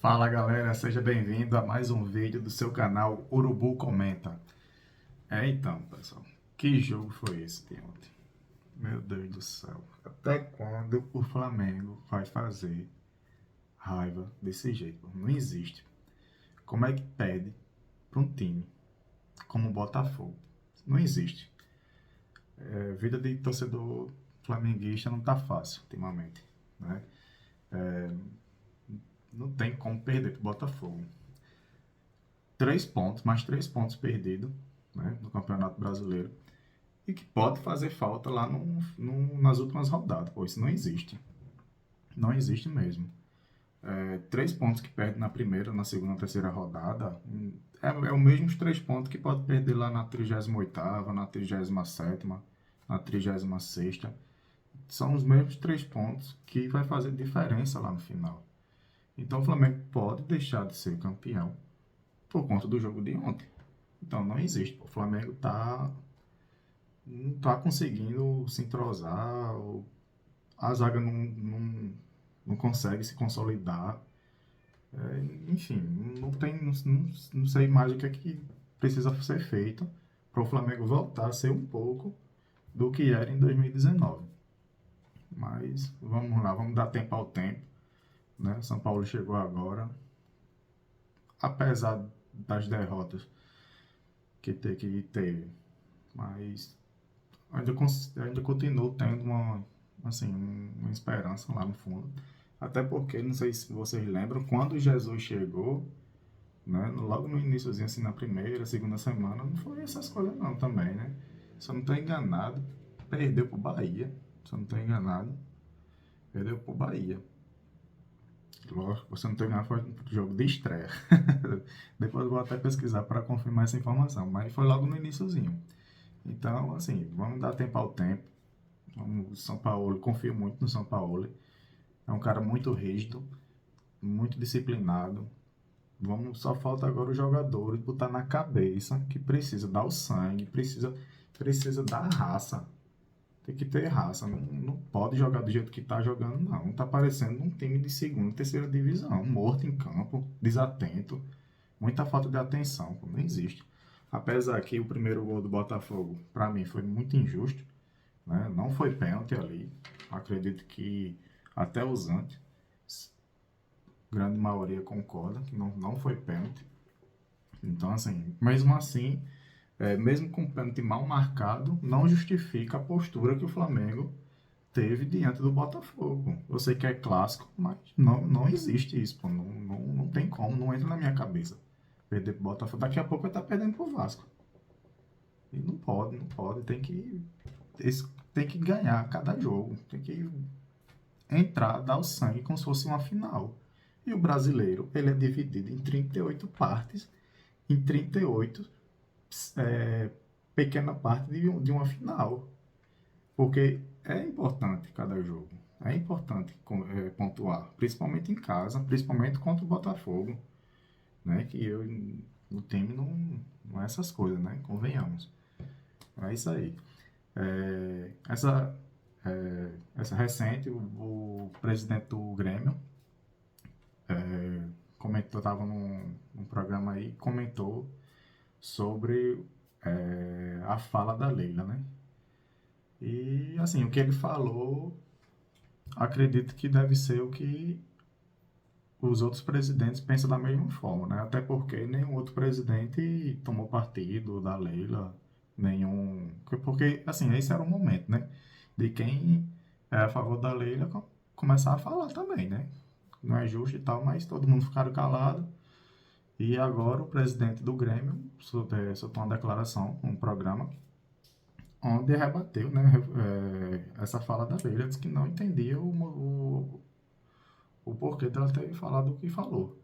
Fala galera, seja bem-vindo a mais um vídeo do seu canal Urubu Comenta. Então, pessoal, que jogo foi esse de ontem? Meu Deus do céu, até quando o Flamengo vai fazer raiva desse jeito? Não existe. Como é que pede para um time como o Botafogo? Não existe. Vida de torcedor flamenguista não tá fácil ultimamente, né? Não tem como perder pro Botafogo. 3 pontos, mais 3 pontos perdidos, né, no Campeonato Brasileiro, e que pode fazer falta lá nas últimas rodadas. Pô, isso não existe. Não existe mesmo. 3 pontos que perde na primeira, na segunda, na terceira rodada é o mesmo 3 pontos que pode perder lá na 38ª, na 37ª, na 36ª. São os mesmos 3 pontos que vai fazer diferença lá no final. Então o Flamengo pode deixar de ser campeão por conta do jogo de ontem. Então não existe. O Flamengo não tá conseguindo se entrosar, a zaga não consegue se consolidar. Enfim, não sei mais o que é que precisa ser feito para o Flamengo voltar a ser um pouco do que era em 2019. Mas vamos lá, vamos dar tempo ao tempo. Né? São Paulo chegou agora, apesar das derrotas que teve, mas ainda continuo tendo uma esperança lá no fundo. Até porque, não sei se vocês lembram, quando Jesus chegou, né, logo no iníciozinho, assim, na primeira, segunda semana, não foi essas coisas não também, né? Se eu não estou enganado, perdeu pro Bahia. Se eu não estou enganado, perdeu pro Bahia. Lógico, se eu não estou enganado, foi um jogo de estreia. Depois eu vou até pesquisar para confirmar essa informação, mas foi logo no iníciozinho. Então, assim, vamos dar tempo ao tempo. O São Paulo, confio muito no São Paulo. É um cara muito rígido, muito disciplinado. Só falta agora os jogadores botar na cabeça que precisa dar o sangue, precisa dar raça. Tem que ter raça. Não pode jogar do jeito que tá jogando, não. Tá parecendo um time de segunda, terceira divisão. Morto em campo, desatento. Muita falta de atenção, não existe. Apesar que o primeiro gol do Botafogo, para mim, foi muito injusto. Né? Não foi pênalti ali. Acredito que até os antes, grande maioria concorda que não foi pênalti. Então, assim, mesmo assim, mesmo com o pênalti mal marcado, não justifica a postura que o Flamengo teve diante do Botafogo. Eu sei que é clássico, mas não existe isso, pô. Não tem como, não entra na minha cabeça. Perder pro Botafogo. Daqui a pouco vai estar perdendo pro Vasco. E não pode. Tem que ganhar cada jogo. Tem que entrar, dar o sangue como se fosse uma final. E o brasileiro, ele é dividido em 38 partes, em 38 é, pequena parte de uma final. Porque é importante cada jogo. É importante pontuar, principalmente em casa, principalmente contra o Botafogo, né? Que o time não é essas coisas, né? Convenhamos. É isso aí. Essa recente, o presidente do Grêmio comentou, estava num programa aí, comentou sobre a fala da Leila, né? E assim, o que ele falou, acredito que deve ser o que os outros presidentes pensam da mesma forma, né? Até porque nenhum outro presidente tomou partido da Leila, nenhum. Porque, assim, esse era o momento, né? De quem é a favor da Leila começar a falar também, né? Não é justo e tal, mas todo mundo ficaram calado. E agora o presidente do Grêmio soltou uma declaração, um programa, onde rebateu, né, essa fala da Leila, disse que não entendia o porquê dela ter falado o que falou,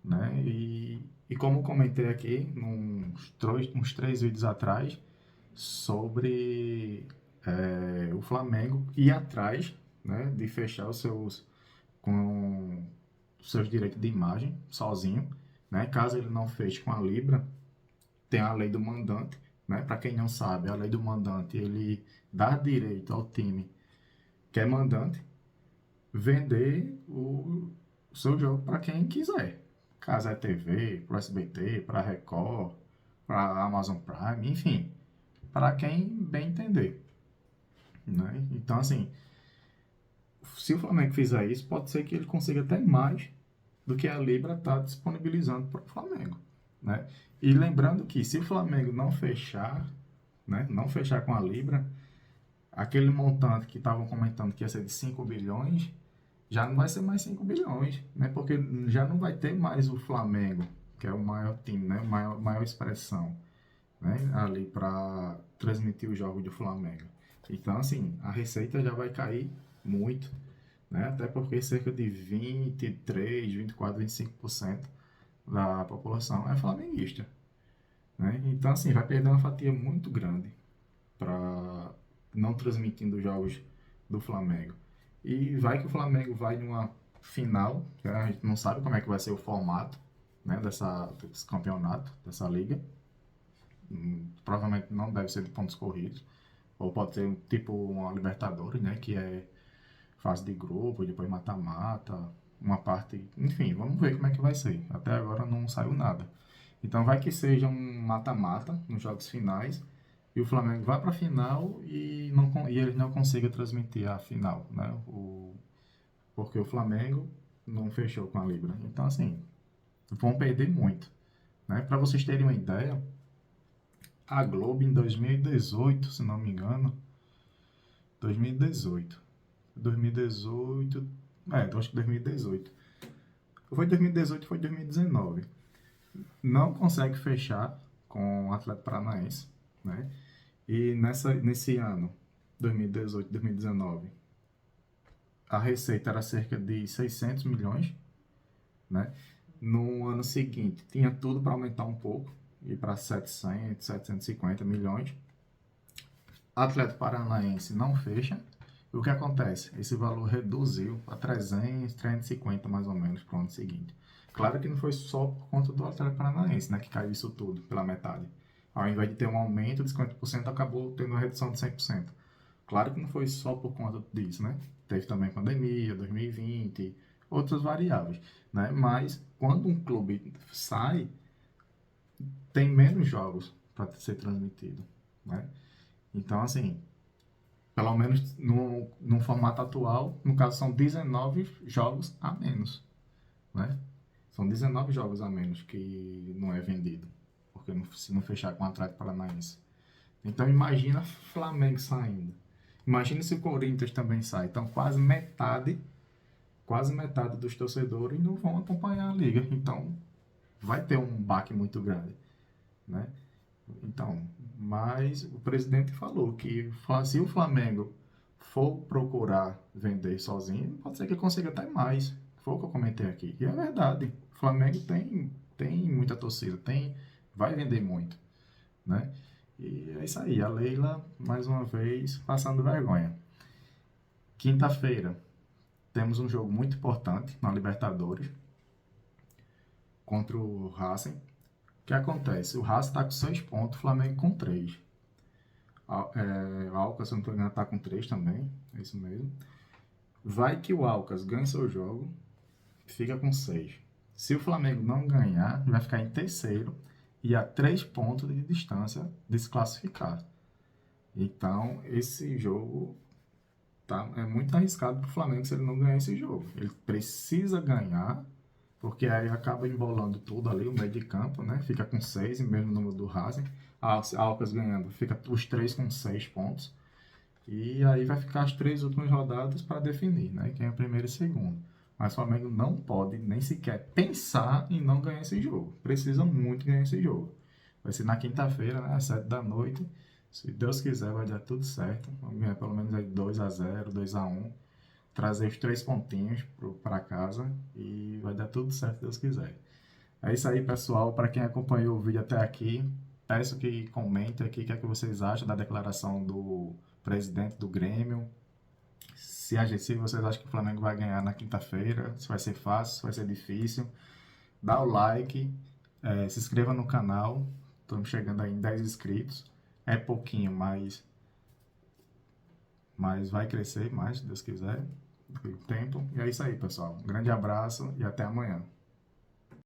né? E como comentei aqui, uns 3 vídeos atrás, sobre o Flamengo ir atrás, né, de fechar com os seus direitos de imagem sozinho, né? Caso ele não feche com a Libra, tem a lei do mandante, né? Para quem não sabe, a lei do mandante ele dá direito ao time que é mandante vender o seu jogo para quem quiser. Caso é TV, para SBT, para Record, para Amazon Prime, enfim, para quem bem entender, né? Então, assim, se o Flamengo fizer isso, pode ser que ele consiga até mais do que a Libra está disponibilizando para o Flamengo, né? E lembrando que se o Flamengo não fechar, né, não fechar com a Libra, aquele montante que estavam comentando que ia ser de 5 bilhões, já não vai ser mais 5 bilhões, né? Porque já não vai ter mais o Flamengo, que é o maior time, né? Maior expressão, né? Ali para transmitir os jogos do Flamengo. Então, assim, a receita já vai cair muito, né? Até porque cerca de 23, 24, 25% da população é flamenguista, né? Então, assim, vai perder uma fatia muito grande para não transmitindo os jogos do Flamengo. E vai que o Flamengo vai numa final, que a gente não sabe como é que vai ser o formato, né, desse campeonato, dessa liga. Provavelmente não deve ser de pontos corridos, ou pode ser tipo uma Libertadores, né, que é fase de grupo, depois mata-mata, uma parte, enfim, vamos ver como é que vai ser. Até agora não saiu nada. Então vai que seja um mata-mata nos jogos finais e o Flamengo vai para a final e eles não consigam transmitir a final, né? Porque o Flamengo não fechou com a Libra. Então, assim, vão perder muito, né? Para vocês terem uma ideia, a Globo em 2018, se não me engano, 2018, 2018, eu acho que 2018. Foi 2018, foi 2019. Não consegue fechar com o Atlético Paranaense, né? E nesse ano, 2018, 2019, a receita era cerca de 600 milhões, né? No ano seguinte, tinha tudo para aumentar um pouco, ir para 700, 750 milhões. Atlético Paranaense não fecha. E o que acontece? Esse valor reduziu para 300, 350 mais ou menos para o ano seguinte. Claro que não foi só por conta do Atlético Paranaense, né, que caiu isso tudo pela metade. Ao invés de ter um aumento de 50%, acabou tendo uma redução de 100%. Claro que não foi só por conta disso, né? Teve também pandemia, 2020, outras variáveis, né? Mas quando um clube sai, tem menos jogos para ser transmitido, né? Então, assim, pelo menos no formato atual, no caso são 19 jogos a menos, né? São 19 jogos a menos que não é vendido, porque se não fechar com o Atlético Paranaense. Então imagina Flamengo saindo. Imagina se o Corinthians também sai. Então quase metade dos torcedores não vão acompanhar a liga. Então vai ter um baque muito grande, né? Então, mas o presidente falou que se o Flamengo for procurar vender sozinho, pode ser que consiga até mais. Foi o que eu comentei aqui. E é verdade. O Flamengo tem muita torcida, vai vender muito, né? E é isso aí. A Leila, mais uma vez, passando vergonha. Quinta-feira, temos um jogo muito importante na Libertadores contra o Racing. O que acontece? O Racing está com 6 pontos, o Flamengo com 3. O Alcas, se não estou enganado, está com 3 também. É isso mesmo. Vai que o Alcas ganha seu jogo, fica com 6. Se o Flamengo não ganhar, vai ficar em terceiro e a 3 pontos de distância de se classificar. Então, esse jogo é muito arriscado para o Flamengo se ele não ganhar esse jogo. Ele precisa ganhar, porque aí acaba embolando tudo ali, o meio de campo, né? Fica com 6, o mesmo número do Racing. A Alcas ganhando, fica os 3 com 6 pontos. E aí vai ficar as 3 últimas rodadas para definir, né? Quem é o primeiro e segundo. Mas o Flamengo não pode nem sequer pensar em não ganhar esse jogo. Precisa muito ganhar esse jogo. Vai ser na quinta-feira, né? Às 7 da noite. Se Deus quiser, vai dar tudo certo. Vamos ganhar pelo menos aí 2-0, 2-1. Trazer os 3 pontinhos para casa. E vai dar tudo certo, se Deus quiser. É isso aí, pessoal. Para quem acompanhou o vídeo até aqui, peço que comente aqui o que é que vocês acham da declaração do presidente do Grêmio. Se vocês acham que o Flamengo vai ganhar na quinta-feira, se vai ser fácil, se vai ser difícil. Dá o like, se inscreva no canal. Estamos chegando aí em 10 inscritos. É pouquinho, mas vai crescer mais, se Deus quiser. tempo. E é isso aí, pessoal. Um grande abraço e até amanhã.